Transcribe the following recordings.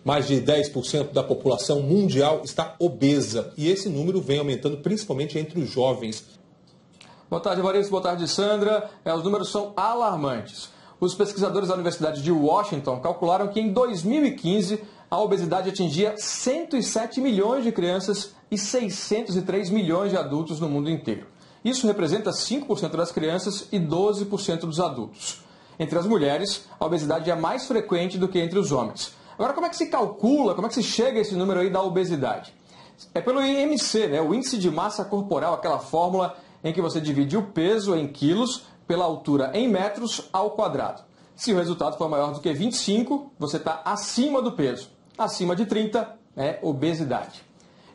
Mais de 10% da população mundial está obesa e esse número vem aumentando principalmente entre os jovens. Boa tarde, Evaristo. Boa tarde, Sandra. Os números são alarmantes. Os pesquisadores da Universidade de Washington calcularam que em 2015 a obesidade atingia 107 milhões de crianças e 603 milhões de adultos no mundo inteiro. Isso representa 5% das crianças e 12% dos adultos. Entre as mulheres, a obesidade é mais frequente do que entre os homens. Agora, como é que se calcula, como é que se chega a esse número aí da obesidade? É pelo IMC, né? O índice de massa corporal, aquela fórmula em que você divide o peso em quilos pela altura em metros ao quadrado. Se o resultado for maior do que 25, você está acima do peso. Acima de 30 é obesidade.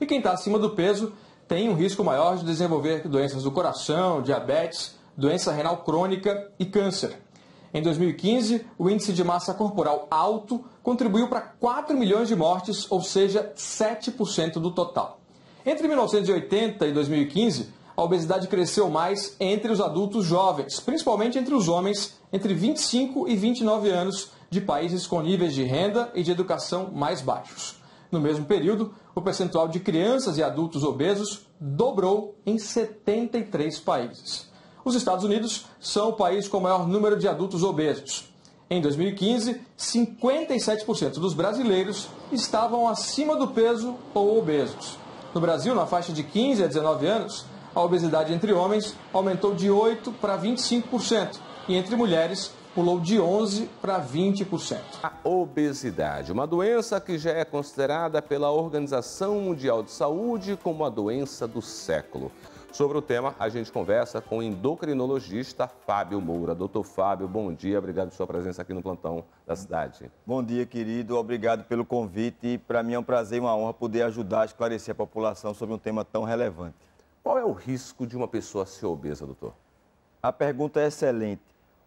E quem está acima do peso tem um risco maior de desenvolver doenças do coração, diabetes, doença renal crônica e câncer. Em 2015, o índice de massa corporal alto contribuiu para 4 milhões de mortes, ou seja, 7% do total. Entre 1980 e 2015, a obesidade cresceu mais entre os adultos jovens, principalmente entre os homens entre 25 e 29 anos de países com níveis de renda e de educação mais baixos. No mesmo período, o percentual de crianças e adultos obesos dobrou em 73 países. Os Estados Unidos são o país com o maior número de adultos obesos. Em 2015, 57% dos brasileiros estavam acima do peso ou obesos. No Brasil, na faixa de 15 a 19 anos, a obesidade entre homens aumentou de 8% para 25% e entre mulheres pulou de 11% para 20%. A obesidade, uma doença que já é considerada pela Organização Mundial de Saúde como a doença do século. Sobre o tema, a gente conversa com o endocrinologista Fábio Moura. Doutor Fábio, bom dia, obrigado pela sua presença aqui no Plantão da Cidade. Bom dia, querido, obrigado pelo convite. Para mim é um prazer e uma honra poder ajudar a esclarecer a população sobre um tema tão relevante. Qual é o risco de uma pessoa ser obesa, doutor? A pergunta é excelente.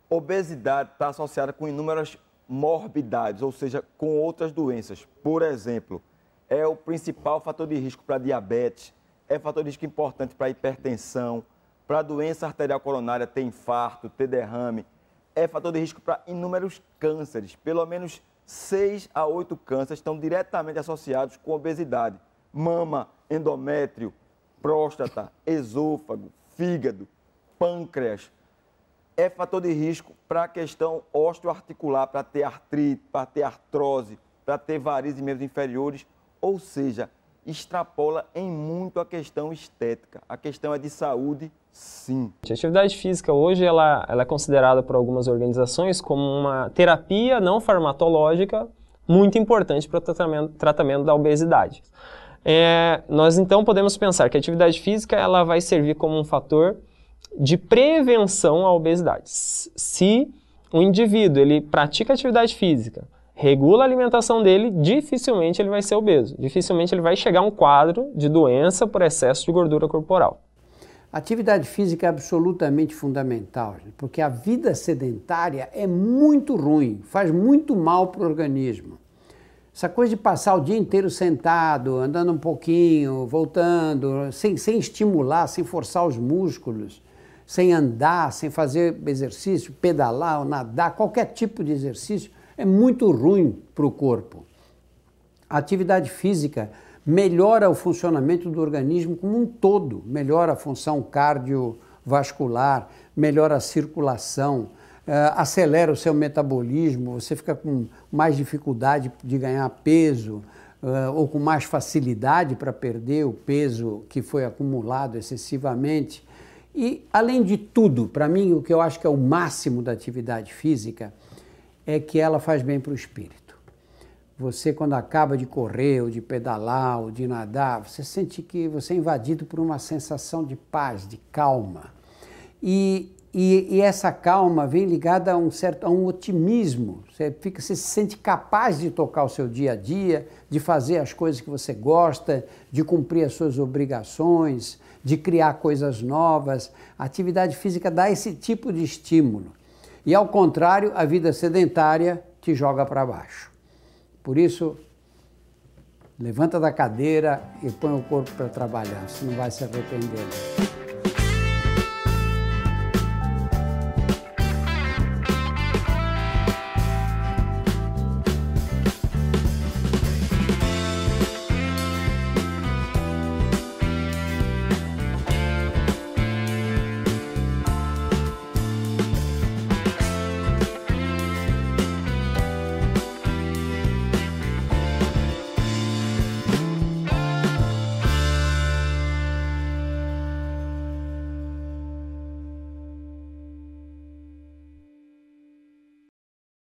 Obesidade está associada com inúmeras morbidades, ou seja, com outras doenças. Por exemplo, é o principal fator de risco para diabetes, é fator de risco importante para hipertensão, para doença arterial coronária, ter infarto, ter derrame. É fator de risco para inúmeros cânceres. Pelo menos 6 a 8 cânceres estão diretamente associados com obesidade. Mama, endométrio, próstata, esôfago, fígado, pâncreas. É fator de risco para a questão osteoarticular, para ter artrite, para ter artrose, para ter varizes em membros inferiores, ou seja, extrapola em muito a questão estética. A questão é de saúde, sim. A atividade física hoje ela é considerada por algumas organizações como uma terapia não farmacológica muito importante para o tratamento da obesidade. Nós então podemos pensar que a atividade física ela vai servir como um fator de prevenção à obesidade. Se o indivíduo ele pratica atividade física, regula a alimentação dele, dificilmente ele vai ser obeso. Dificilmente ele vai chegar a um quadro de doença por excesso de gordura corporal. A atividade física é absolutamente fundamental, porque a vida sedentária é muito ruim, faz muito mal para o organismo. Essa coisa de passar o dia inteiro sentado, andando um pouquinho, voltando, sem estimular, sem forçar os músculos, sem andar, sem fazer exercício, pedalar ou nadar, qualquer tipo de exercício, é muito ruim para o corpo. A atividade física melhora o funcionamento do organismo como um todo, melhora a função cardiovascular, melhora a circulação, acelera o seu metabolismo, você fica com mais dificuldade de ganhar peso ou com mais facilidade para perder o peso que foi acumulado excessivamente. E, além de tudo, para mim, o que eu acho que é o máximo da atividade física é que ela faz bem para o espírito. Você, quando acaba de correr, ou de pedalar, ou de nadar, você sente que você é invadido por uma sensação de paz, de calma. E essa calma vem ligada a um otimismo. Você se sente capaz de tocar o seu dia a dia, de fazer as coisas que você gosta, de cumprir as suas obrigações, de criar coisas novas. A atividade física dá esse tipo de estímulo. E, ao contrário, a vida sedentária te joga para baixo. Por isso, levanta da cadeira e põe o corpo para trabalhar, você não vai se arrepender.